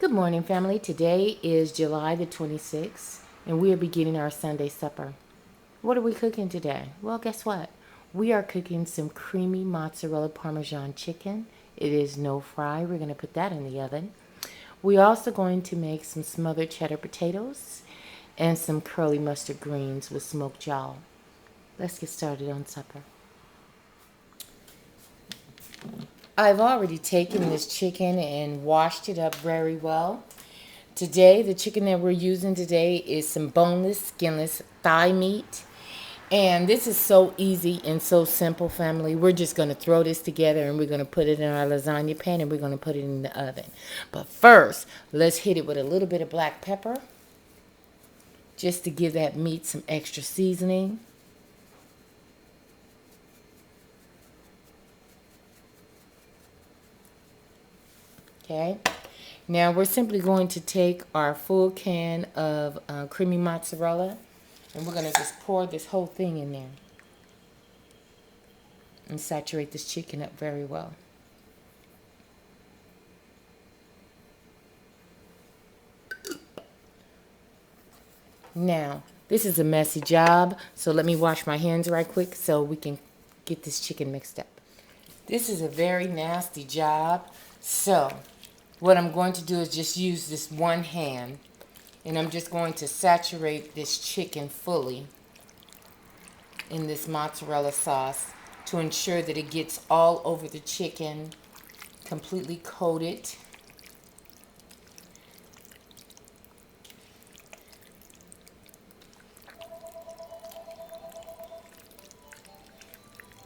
Good morning, family. Today is July the 26th, and we are beginning our Sunday supper. What are we cooking today? Well, guess what? We are cooking some creamy mozzarella Parmesan chicken. It is no fry. We're going to put that in the oven. We're also going to make some smothered cheddar potatoes and some curly mustard greens with smoked jowl. Let's get started on supper. I've already taken this chicken and washed it up very well. Today, the chicken that we're using today is some boneless, skinless thigh meat. And this is so easy and so simple, family. We're just going to throw this together and we're going to put it in our lasagna pan and we're going to put it in the oven. But first, let's hit it with a little bit of black pepper just to give that meat some extra seasoning. Okay. Now we're simply going to take our full can of creamy mozzarella and we're going to just pour this whole thing in there and saturate this chicken up very well. Now, this is a messy job, so let me wash my hands right quick so we can get this chicken mixed up. This is a very nasty job, so what I'm going to do is just use this one hand and I'm just going to saturate this chicken fully in this mozzarella sauce to ensure that it gets all over the chicken, completely coated.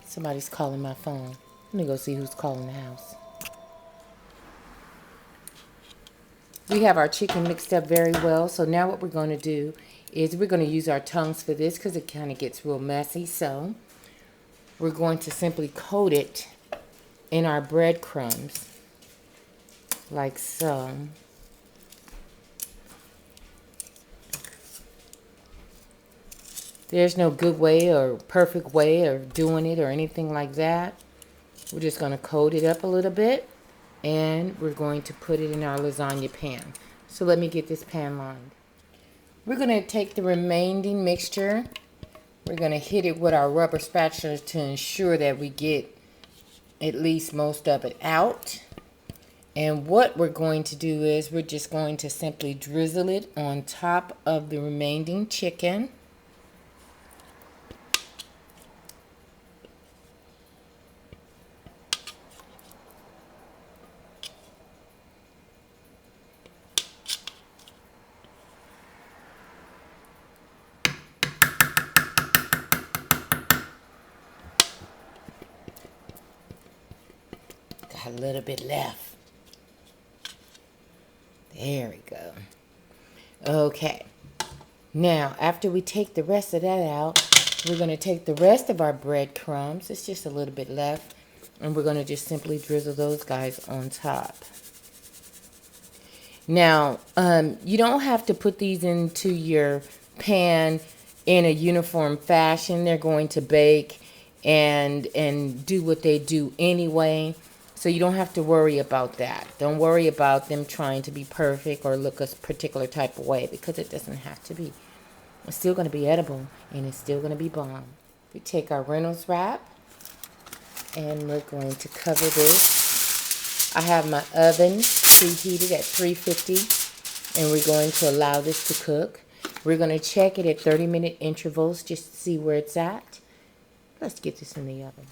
Somebody's calling my phone. Let me go see who's calling the house. We have our chicken mixed up very well. So now what we're going to do is we're going to use our tongues for this because it kind of gets real messy. So we're going to simply coat it in our breadcrumbs like so. There's no good way or perfect way of doing it or anything like that. We're just going to coat it up a little bit. And we're going to put it in our lasagna pan. So let me get this pan lined. We're going to take the remaining mixture. We're going to hit it with our rubber spatula to ensure that we get at least most of it out. And what we're going to do is we're just going to simply drizzle it on top of the remaining chicken. Got a little bit left. There we go. Okay. Now, after we take the rest of that out, we're going to take the rest of our breadcrumbs. It's just a little bit left. And we're going to just simply drizzle those guys on top. Now, you don't have to put these into your pan in a uniform fashion. They're going to bake and do what they do anyway. So you don't have to worry about that. Don't worry about them trying to be perfect or look a particular type of way because it doesn't have to be. It's still going to be edible and it's still going to be bomb. We take our Reynolds wrap and we're going to cover this. I have my oven preheated at 350 and we're going to allow this to cook. We're going to check it at 30-minute intervals just to see where it's at. Let's get this in the oven.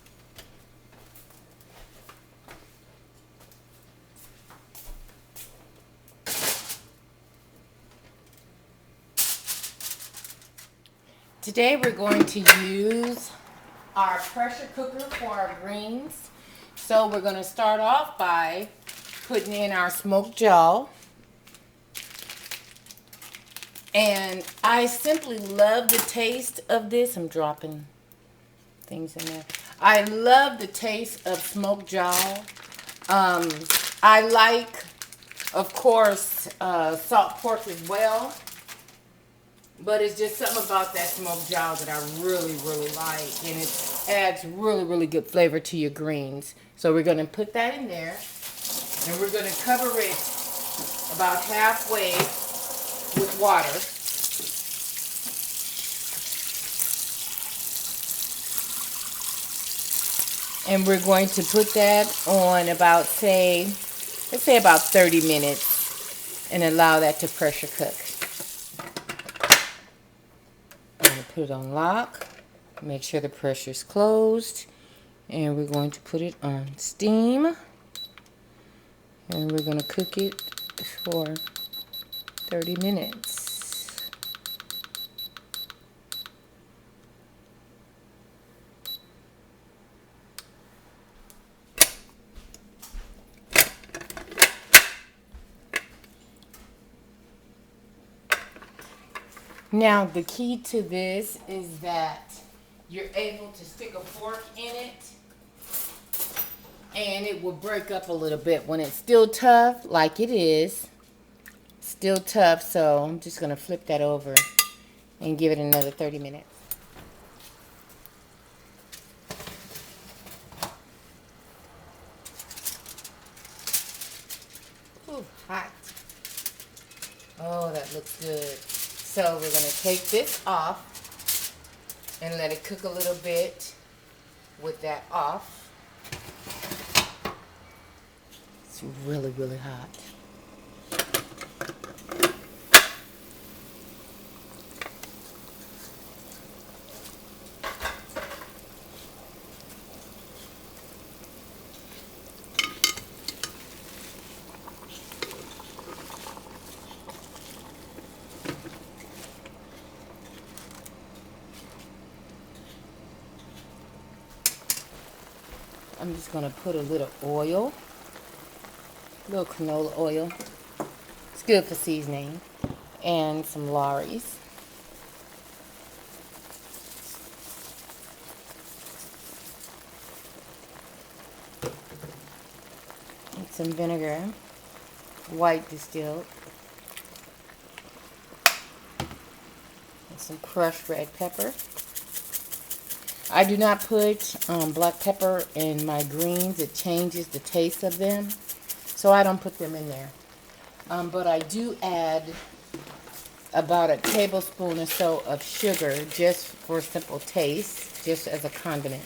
Today we're going to use our pressure cooker for our greens. So we're going to start off by putting in our smoked jowl. And I simply love the taste of this. I'm dropping things in there. I love the taste of smoked jowl. I like, of course, salt pork as well. But it's just something about that smoked jowl that I really, really like. And it adds really, really good flavor to your greens. So we're going to put that in there. And we're going to cover it about halfway with water. And we're going to put that on about, let's say about 30 minutes and allow that to pressure cook. I'm going to put it on lock. Make sure the pressure is closed. And we're going to put it on steam. And we're going to cook it for 30 minutes. Now, the key to this is that you're able to stick a fork in it and it will break up a little bit. When it's still tough, like it is, still tough, so I'm just going to flip that over and give it another 30 minutes. Ooh, hot. Oh, that looks good. So we're going to take this off and let it cook a little bit with that off. It's really, really hot. I'm just going to put a little oil, a little canola oil. It's good for seasoning. And some Lorry's. And some vinegar, white distilled. And some crushed red pepper. I do not put black pepper in my greens. It changes the taste of them. So I don't put them in there. But I do add about a tablespoon or so of sugar just for simple taste, just as a condiment.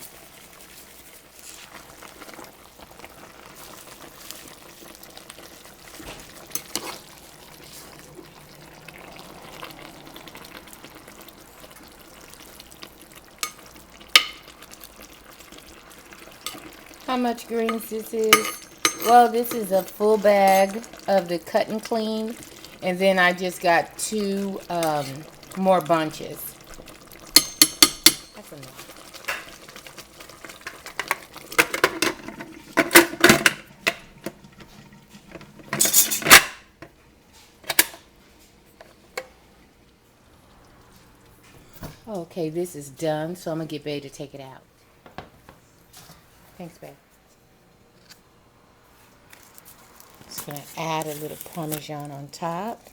How much greens this is? Well, this is a full bag of the cut and clean, and then I just got 2 more bunches. That's enough. Okay, this is done, so I'm gonna get ready to take it out. Thanks, babe. Just gonna add a little Parmesan on top.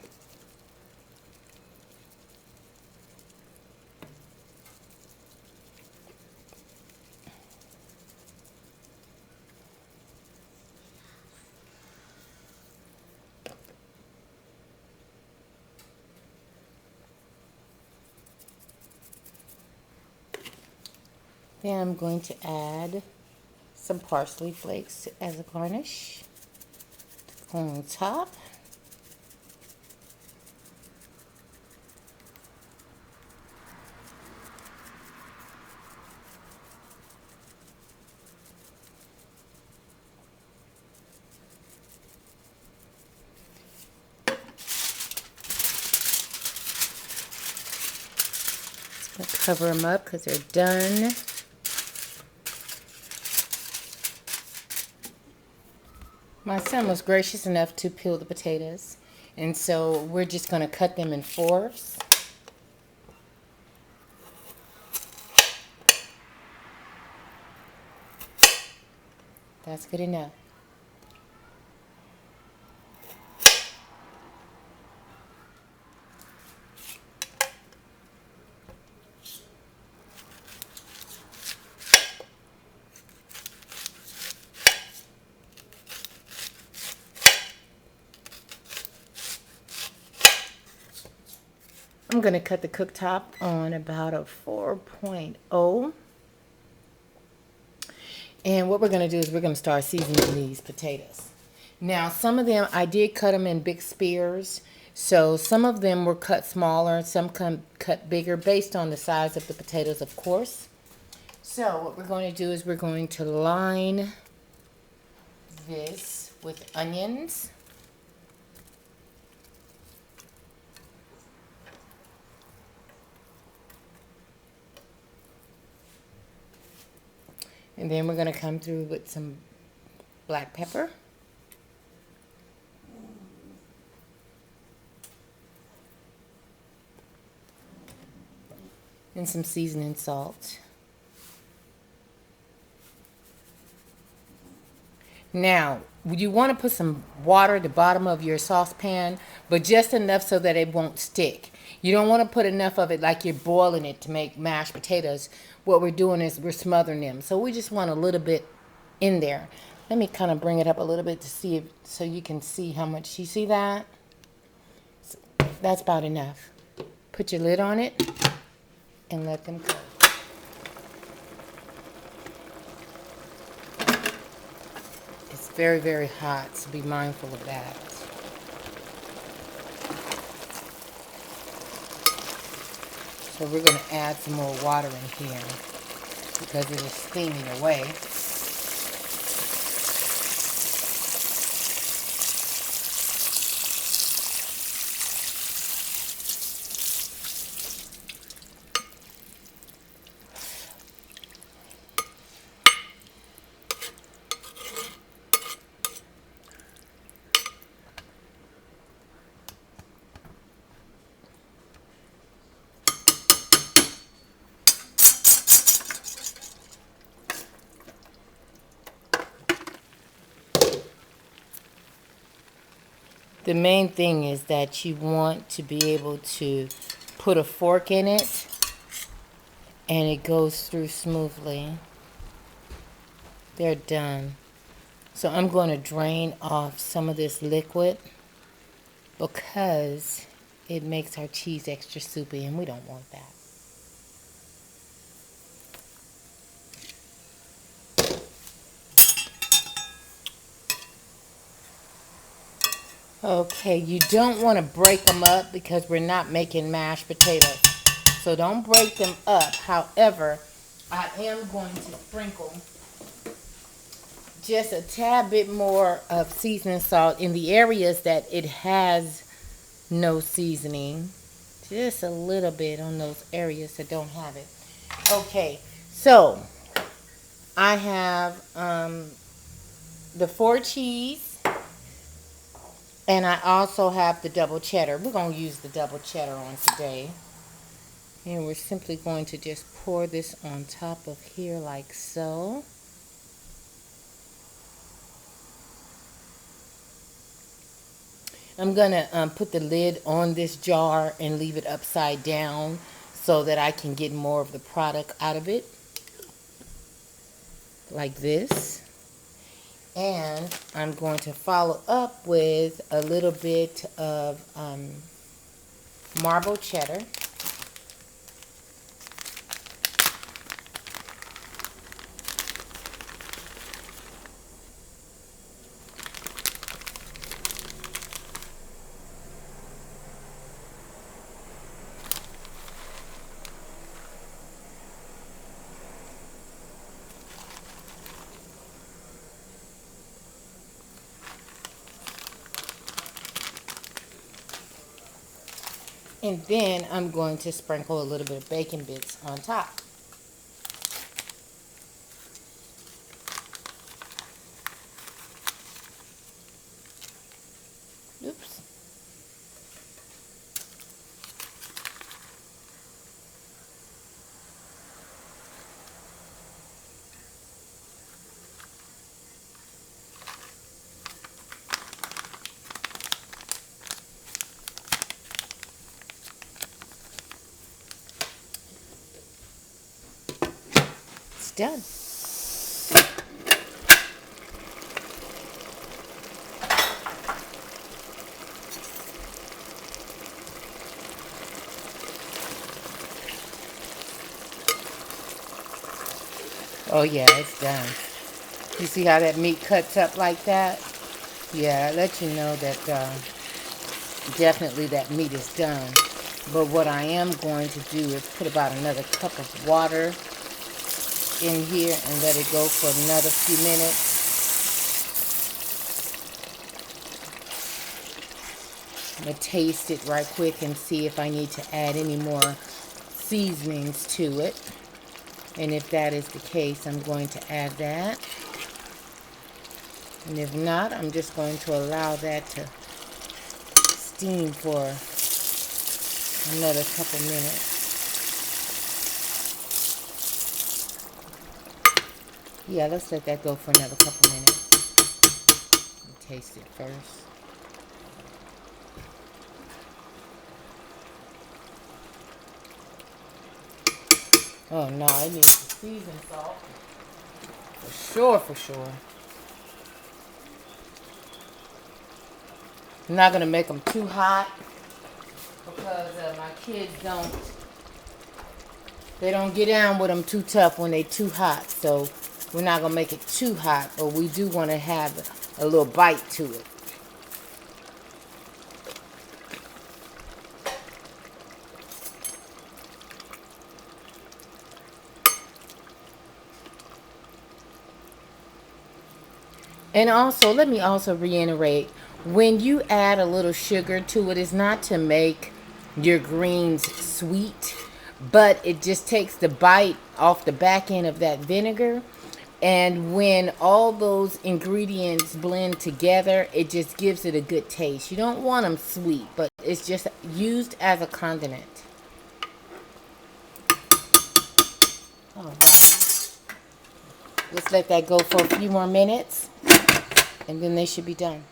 Then I'm going to add some parsley flakes as a garnish on top. Just going to cover them up because they're done. My son was gracious enough to peel the potatoes, and so we're just going to cut them in 4ths. That's good enough. I'm going to cut the cooktop on about a 4.0. And what we're going to do is we're going to start seasoning these potatoes. Now, some of them, I did cut them in big spears. So some of them were cut smaller, some cut bigger, based on the size of the potatoes, of course. So what we're going to do is we're going to line this with onions. And then we're going to come through with some black pepper. And some seasoning salt. Now, you want to put some water at the bottom of your saucepan, but just enough so that it won't stick. You don't want to put enough of it like you're boiling it to make mashed potatoes. What we're doing is we're smothering them. So we just want a little bit in there. Let me kind of bring it up a little bit to see if, so you can see how much. You see that? That's about enough. Put your lid on it and let them go. It's very, very hot, so be mindful of that. So we're going to add some more water in here because it is steaming away. The main thing is that you want to be able to put a fork in it and it goes through smoothly. They're done. So I'm going to drain off some of this liquid because it makes our cheese extra soupy and we don't want that. Okay, you don't want to break them up because we're not making mashed potatoes. So don't break them up. However, I am going to sprinkle just a tad bit more of seasoning salt in the areas that it has no seasoning. Just a little bit on those areas that don't have it. Okay, so I have the 4 cheese. And I also have the double cheddar. We're going to use the double cheddar on today. And we're simply going to just pour this on top of here like so. I'm going to put the lid on this jar and leave it upside down so that I can get more of the product out of it. Like this. And I'm going to follow up with a little bit of marbled cheddar. And then I'm going to sprinkle a little bit of bacon bits on top. Oops. Done. Oh yeah, it's done. You see how that meat cuts up like that? Yeah, that lets you know that definitely that meat is done. But what I am going to do is put about another cup of water in here and let it go for another few minutes. I'm going to taste it right quick and see if I need to add any more seasonings to it. And if that is the case, I'm going to add that. And if not, I'm just going to allow that to steam for another couple minutes. Yeah, let's let that go for another couple minutes. Let me taste it first. Oh no, it needs seasoned salt. For sure, for sure. I'm not going to make them too hot because my kids they don't get down with them too tough when they too hot. So we're not going to make it too hot, but we do want to have a little bite to it. And also, let me also reiterate, when you add a little sugar to it, it's not to make your greens sweet, but it just takes the bite off the back end of that vinegar. And when all those ingredients blend together, it just gives it a good taste. You don't want them sweet, but it's just used as a condiment. All right. Let's let that go for a few more minutes, and then they should be done.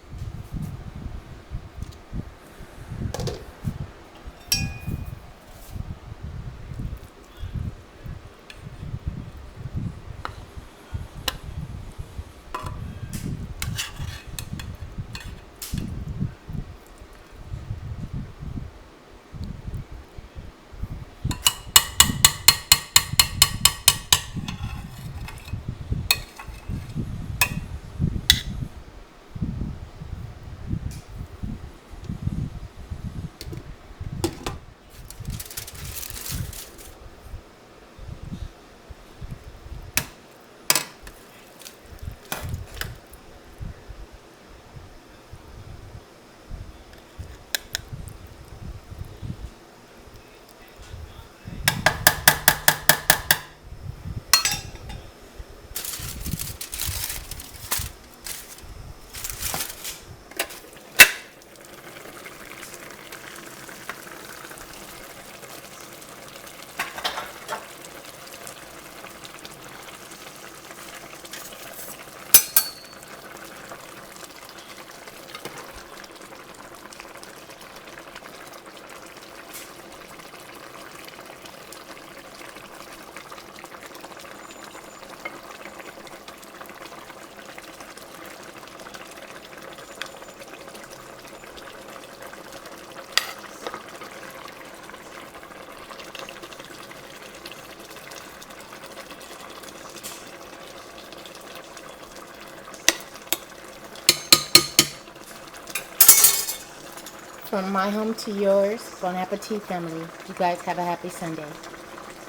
From my home to yours, bon appetit, family. You guys have a happy Sunday.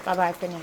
Bye-bye for now.